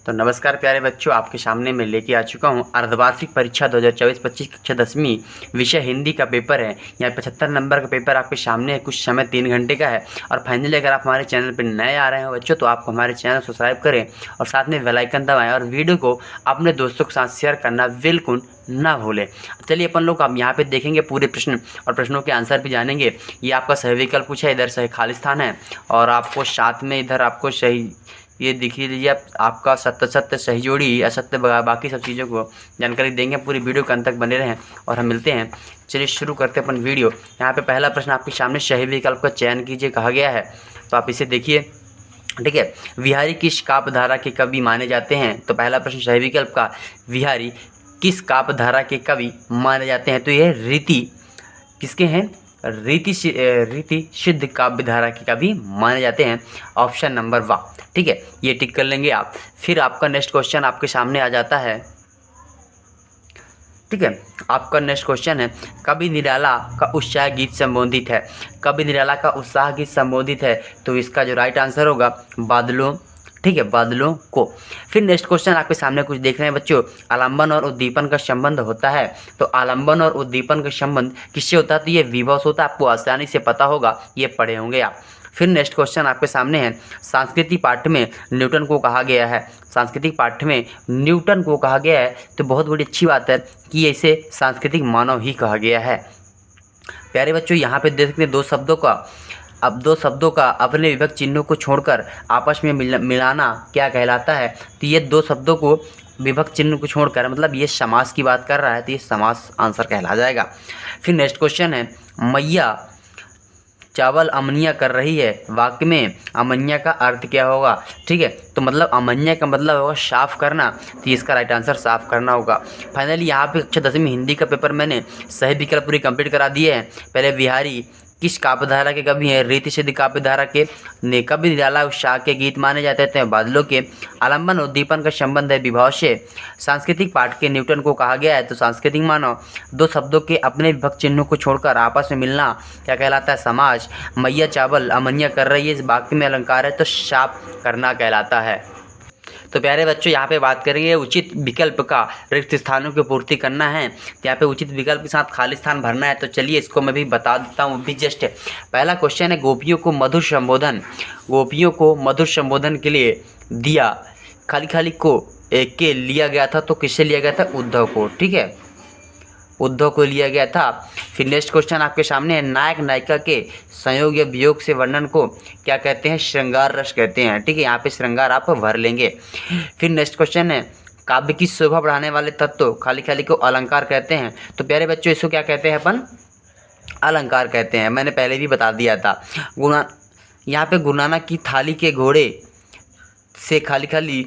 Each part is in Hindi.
तो नमस्कार प्यारे बच्चों, आपके सामने मैं लेके आ चुका हूँ अर्धवार्षिक परीक्षा 2024-25 कक्षा 10वीं विषय हिंदी का पेपर है। यहाँ 75 नंबर का पेपर आपके सामने है। कुछ समय 3 घंटे का है। और फाइनली अगर आप हमारे चैनल पर नए आ रहे हो बच्चों, तो आप हमारे चैनल सब्सक्राइब करें और साथ में बेल आइकन दबाएं और वीडियो को अपने दोस्तों के साथ शेयर करना बिल्कुल ना भूलें। चलिए अपन लोग अब यहाँ पे देखेंगे पूरे प्रश्न और प्रश्नों के आंसर भी जानेंगे। ये आपका सही विकल्प पूछा है, इधर सही खाली स्थान है और आपको साथ में इधर आपको सही ये दिखी लीजिए आपका सत्य सत्य सही जोड़ी असत्य बाकी सब चीज़ों को जानकारी देंगे। पूरी वीडियो के अंत तक बने रहें और हम मिलते हैं। चलिए शुरू करते हैं अपन वीडियो। यहाँ पे पहला प्रश्न आपके सामने सही विकल्प का चयन कीजिए कहा गया है, तो आप इसे देखिए। ठीक है, विहारी किस काव्यधारा के कवि माने जाते हैं? तो पहला प्रश्न सही विकल्प का विहारी किस काव्यधारा के कवि माने जाते हैं? तो ये रीति किसके हैं? रीति सिद्ध काव्यधारा के कवि माने जाते हैं। ऑप्शन नंबर वाह। ठीक है, ये टिक कर लेंगे आप। फिर आपका नेक्स्ट क्वेश्चन आपके सामने आ जाता है। ठीक है, आपका नेक्स्ट क्वेश्चन है कवि निराला का उत्साह गीत संबोधित है। कवि निराला का उत्साह गीत संबोधित है, तो इसका जो राइट आंसर होगा बादलों। ठीक है, बादलों को। फिर नेक्स्ट क्वेश्चन आपके सामने कुछ देख रहे हैं बच्चों, आलंबन और उद्दीपन का संबंध होता है। तो आलंबन और उद्दीपन का संबंध किससे होता है? तो ये विभव से होता है। आपको आसानी से पता होगा, ये पढ़े होंगे आप। फिर नेक्स्ट क्वेश्चन आपके सामने है सांस्कृतिक पाठ्य में न्यूटन को कहा गया है। सांस्कृतिक पाठ्य में न्यूटन को कहा गया है, तो बहुत बड़ी अच्छी बात है कि इसे सांस्कृतिक मानव ही कहा गया है। प्यारे बच्चों, यहाँ पे देख सकते हैं दो शब्दों का अपने विभक्त चिन्हों को छोड़कर आपस में मिलाना क्या कहलाता है? तो ये दो शब्दों को विभक्त चिन्ह को छोड़कर, मतलब ये समास की बात कर रहा है, तो ये समास आंसर कहला जाएगा। फिर नेक्स्ट क्वेश्चन है मैया चावल अमनिया कर रही है, वाक्य में अमनिया का अर्थ क्या होगा? ठीक है, तो मतलब अमनिया का मतलब होगा साफ़ करना, तो इसका राइट आंसर साफ़ करना होगा। फाइनली यहाँ पे कक्षा 10वीं हिंदी का पेपर मैंने सही विकल्प पूरी कंप्लीट करा दिए हैं। पहले विहारी किस काव्यधारा के कवि हैं? रीति सिद्ध काव्यधारा के। कवि निराला उत्साह के गीत माने जाते थे बादलों के। आलंबन उद्दीपन का संबंध है विभव से। सांस्कृतिक पाठ के न्यूटन को कहा गया है, तो सांस्कृतिक मानव। दो शब्दों के अपने विभक्त चिन्हों को छोड़कर आपस में मिलना क्या कहलाता है? समाज। मैया चावल अमनिया कर रही है, इस वाक्य में अलंकार है, तो साफ करना कहलाता है। तो प्यारे बच्चों, यहाँ पे बात करेंगे उचित विकल्प का रिक्त स्थानों की पूर्ति करना है। तो यहाँ पे उचित विकल्प के साथ खाली स्थान भरना है। तो चलिए इसको मैं भी बता देता हूँ भी जस्ट। पहला क्वेश्चन है गोपियों को मधुर संबोधन के लिए दिया खाली को एक के लिया गया था, तो किससे लिया गया था? उद्धव को। ठीक है, उद्धव को लिया गया था। फिर नेक्स्ट क्वेश्चन आपके सामने है नायक नायिका के संयोग या वियोग से वर्णन को क्या कहते हैं? श्रृंगार रस कहते हैं। ठीक है, यहाँ पे श्रृंगार आप भर लेंगे। फिर नेक्स्ट क्वेश्चन है काव्य की शोभा बढ़ाने वाले तत्व खाली को अलंकार कहते हैं। तो प्यारे बच्चों, इसको क्या कहते हैं अपन? अलंकार कहते हैं। मैंने पहले भी बता दिया था। यहाँ पे गुरु नानक की थाली के घोड़े से खाली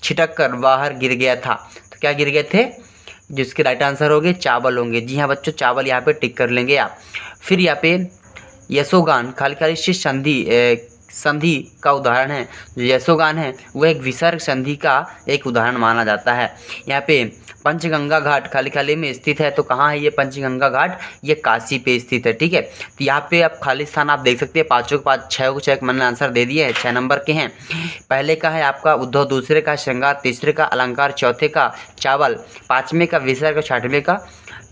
छिटक कर बाहर गिर गया था, तो क्या गिर गए थे? जिसके राइट आंसर होंगे चावल होंगे। जी हाँ बच्चों, चावल यहाँ पे टिक कर लेंगे आप। फिर यहाँ पे यशोगान खाली से संधि का उदाहरण है। जो यशोगान है वो एक विसर्ग संधि का एक उदाहरण माना जाता है। यहाँ पे पंचगंगा घाट खाली में स्थित है, तो कहाँ है ये पंचगंगा घाट? ये काशी पे स्थित है। ठीक है, तो यहाँ पे आप खाली स्थान आप देख सकते हैं, पाँचों के पाँच, छः को छः मैंने आंसर दे दिया है। 6 नंबर के हैं। पहले का है आपका उद्धव, दूसरे का श्रृंगार, तीसरे का अलंकार, चौथे का चावल, पाँचवें का विसर्ग, छठवें का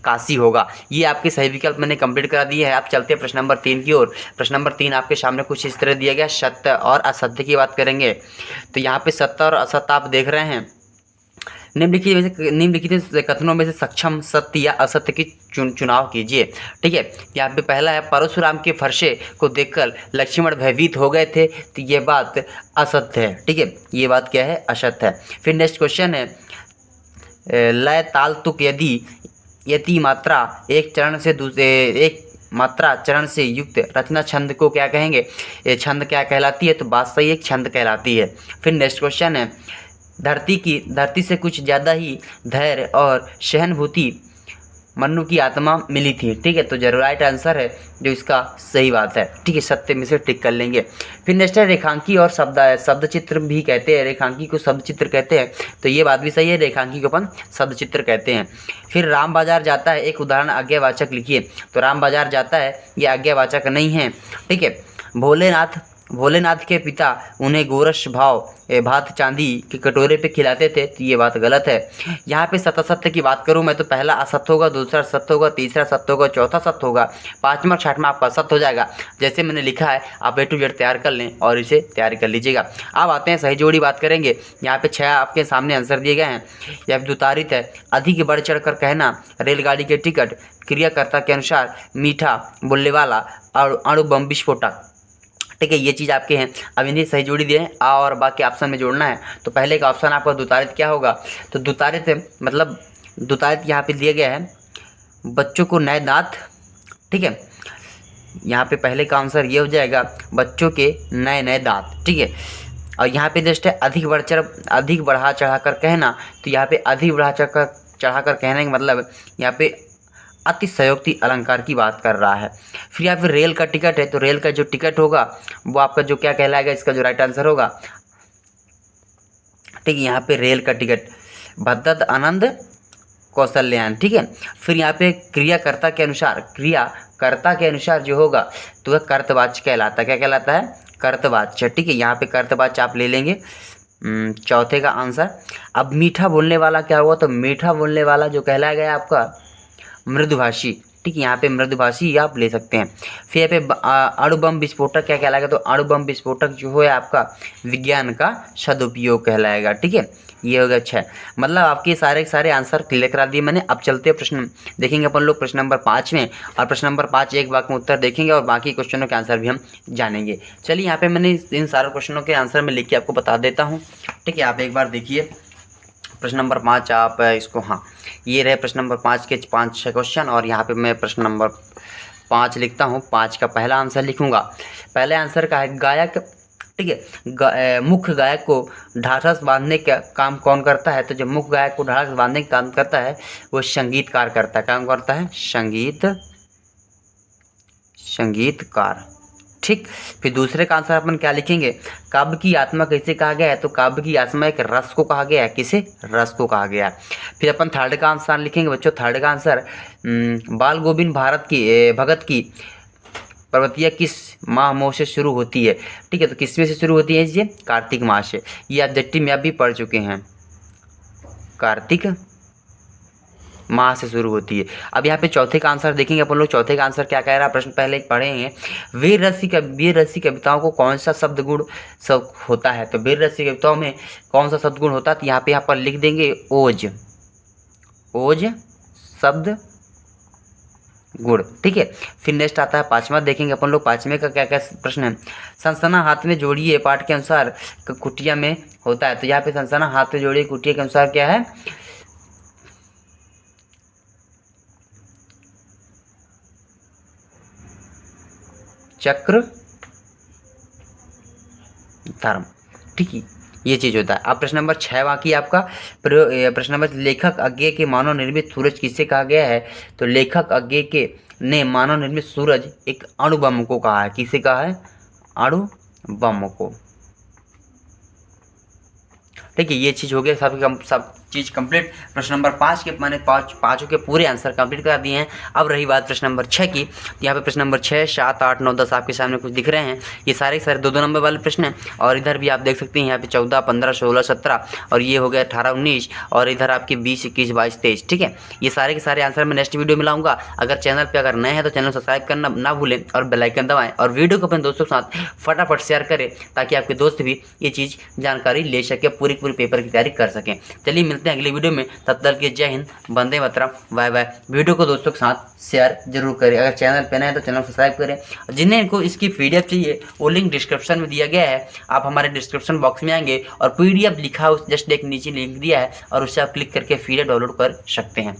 काशी होगा। ये आपके सही विकल्प मैंने कंप्लीट करा दिए हैं। आप चलते हैं प्रश्न नंबर 3 की ओर। प्रश्न नंबर 3 आपके सामने कुछ इस तरह दिया गया, सत्य और असत्य की बात करेंगे। तो यहाँ पे सत्य और असत्य आप देख रहे हैं। निम्नलिखित कथनों में से सक्षम सत्य या असत्य की चुनाव कीजिए। ठीक है, यहाँ पे पहला है परशुराम के फरसे को देखकर लक्ष्मण भयभीत हो गए थे, तो ये बात असत्य है। ठीक है, ये बात क्या है? असत्य है। फिर नेक्स्ट क्वेश्चन है लय ताल तुक यति मात्रा एक मात्रा चरण से युक्त रचना छंद को क्या कहेंगे? ये छंद क्या कहलाती है? तो बात सही, एक छंद कहलाती है। फिर नेक्स्ट क्वेश्चन है धरती से कुछ ज़्यादा ही धैर्य और सहानुभूति मनु की आत्मा मिली थी। ठीक है, तो जरूर राइट आंसर है जो इसका सही बात है। ठीक है, सत्य में से टिक कर लेंगे। फिर नेक्स्ट है रेखांकी और शब्द चित्र भी कहते हैं। रेखांकी को शब्द चित्र कहते हैं, तो ये बात भी सही है, रेखांकी को अपन शब्द चित्र कहते हैं। फिर राम बाजार जाता है, एक उदाहरण आज्ञावाचक लिखिए। तो राम बाजार जाता है ये आज्ञावाचक नहीं है। ठीक है, भोलेनाथ भोलेनाथ के पिता उन्हें गोरक्ष भात चांदी के कटोरे पे खिलाते थे, तो ये बात गलत है। यहाँ पे सत्य की बात करूँ मैं तो पहला असत्य होगा, दूसरा सत्य होगा, तीसरा सत्य होगा, चौथा सत्य होगा, पाँचवा और छठवां आपका सत्य हो जाएगा। जैसे मैंने लिखा है आप A to Z तैयार कर लें और इसे तैयार कर लीजिएगा। अब आते हैं सही जोड़ी बात करेंगे। यहाँ पे 6 आपके सामने आंसर दिए गए हैं। यह विद्युतारित है, अधिक बढ़ चढ़ कर कहना, रेलगाड़ी के टिकट, क्रियाकर्ता के अनुसार, मीठा बोलने वाला और अणु बम विस्फोटक। ठीक है, ये चीज़ आपके हैं। अब इन्हें सही जोड़ी दिए हैं और बाकी ऑप्शन में जोड़ना है। तो पहले का ऑप्शन आपका द्युतारित क्या होगा, तो द्युतारित मतलब द्युतारित यहाँ पे दिया गया है बच्चों को नए दांत। ठीक है, यहाँ पे पहले का आंसर ये हो जाएगा बच्चों के नए नए दांत। ठीक है, और यहाँ पे जस्ट है अधिक बढ़ा चढ़ा कर कहना, तो यहाँ पे अधिक बढ़ा चढ़ा कर कहने का मतलब यहाँ पे अतिशयोक्ति अलंकार की बात कर रहा है। फिर यहाँ पे रेल का टिकट है, तो रेल का जो टिकट होगा वो आपका जो क्या कहलाएगा, इसका जो राइट आंसर होगा। ठीक है, यहाँ पे रेल का टिकट भद्दत आनंद कौशल्यान। ठीक है, फिर यहाँ पे क्रियाकर्ता के अनुसार जो होगा तो वह कर्तवाच्य कहलाता है। क्या कहलाता है, कर्तवाच्य। ठीक है, यहाँ पे कर्तवाच्य आप ले लेंगे चौथे का आंसर। अब मीठा बोलने वाला क्या हुआ, तो मीठा बोलने वाला जो कहलाएगा आपका मृदुभाषी। ठीक है, यहाँ पे मृदुभाषी आप ले सकते हैं। फिर यहाँ पे अणु बम विस्फोटक क्या कहलाएगा, तो अणु बम विस्फोटक जो है आपका विज्ञान का सदुपयोग कहलाएगा। ठीक है, ये हो गया 6। मतलब आपके सारे आंसर क्लियर करा दिए मैंने। अब चलते हैं प्रश्न देखेंगे अपन लोग प्रश्न नंबर 5 में, और प्रश्न नंबर 5 एक वाक्य में उत्तर देखेंगे और बाकी क्वेश्चनों के आंसर भी हम जानेंगे। चलिए, यहाँ पे मैंने इन सारे क्वेश्चनों के आंसर में लिख के आपको बता देता हूँ। ठीक है, आप एक बार देखिए प्रश्न नंबर 5 आप इसको, हाँ ये रहे प्रश्न नंबर 5 के 5-6 क्वेश्चन, और यहाँ पे मैं प्रश्न नंबर 5 लिखता हूँ। 5 का पहला आंसर लिखूँगा। पहले आंसर का है गायक। ठीक है, मुख्य गायक को ढाढ़स बांधने का काम कौन करता है, तो जब मुख्य गायक को ढाढ़स बांधने का काम करता है वो संगीतकार करता है। काम करता है संगीतकार। ठीक, फिर दूसरे का आंसर अपन क्या लिखेंगे, काव्य की आत्मा किसे कहा गया है, तो काव्य की आत्मा एक रस को कहा गया है। किसे, रस को कहा गया है। फिर अपन थर्ड का आंसर लिखेंगे बच्चों। थर्ड का आंसर बाल गोविंद भगत की प्रवृत्तियाँ किस माह से शुरू होती है। ठीक है, तो किस में से शुरू होती है, ये कार्तिक माह से। ये आप जट्टी में आप भी पढ़ चुके हैं, कार्तिक माह से शुरू होती है। अब यहाँ पे चौथे का आंसर देखेंगे अपन लोग। चौथे का आंसर क्या कह रहा है, प्रश्न पहले पढ़े हैं। वीर रसी कविताओं को कौन सा शब्द गुण सब होता है, तो वीर रसी कविताओं में कौन सा शब्द गुण होता है, तो यहाँ पर लिख देंगे ओज शब्द गुण। ठीक है, फिर नेक्स्ट आता है 5वां देखेंगे अपन लोग। 5वें का क्या क्या प्रश्न है, संसना हाथ में जोड़िए पाठ के अनुसार कुटिया में होता है, तो यहाँ पे संसना हाथ में जोड़िए कुटिया के अनुसार क्या है, चक्र धर्म। ठीक है, ये चीज होता है। अब प्रश्न नंबर 6 बाकी आपका प्रश्न नंबर, लेखक अज्ञे के मानव निर्मित सूरज किसे कहा गया है, तो लेखक अज्ञे के ने मानव निर्मित सूरज एक अणु बम को कहा है। किसे कहा है, अणु बम को। ठीक है, ये चीज़ हो गया। सब चीज़ कंप्लीट। प्रश्न नंबर 5 के मैंने पाँचों के पूरे आंसर कंप्लीट कर दिए हैं। अब रही बात प्रश्न नंबर 6 की, यहाँ पे प्रश्न नंबर 6, 7, 8, 9, 10 आपके सामने कुछ दिख रहे हैं। ये सारे 2-2 नंबर वाले प्रश्न हैं, और इधर भी आप देख सकते हैं यहाँ पे 14, 15, 16, 17, और ये हो गया 18, 19, और इधर आपके 20, 21, 22, 23। ठीक है, ये सारे के सारे आंसर मैं नेक्स्ट वीडियो में लाऊंगा। अगर चैनल पर अगर नए हैं तो चैनल सब्सक्राइब करना ना भूलें और बेल आइकन दबाएं, और वीडियो को अपने दोस्तों के साथ फटाफट शेयर करें ताकि आपके दोस्त भी ये चीज़ जानकारी ले सके, पूरी पेपर की तैयारी कर सकें। चलिए मिलते हैं अगली वीडियो में, तब तक के जय Hind, Vande Mataram, bye bye. Video को दोस्तों के साथ शेयर जरूर करें। अगर चैनल पे नए हैं तो चैनल सब्सक्राइब करें। जिन्हें को इसकी PDF चाहिए वो लिंक डिस्क्रिप्शन में दिया गया है। आप हमारे डिस्क्रिप्शन बॉक्स में आएंगे और PDF लिखा उस जस्ट एक नीचे लिंक दिया है, और उससे आप क्लिक करके PDF डाउनलोड कर सकते हैं।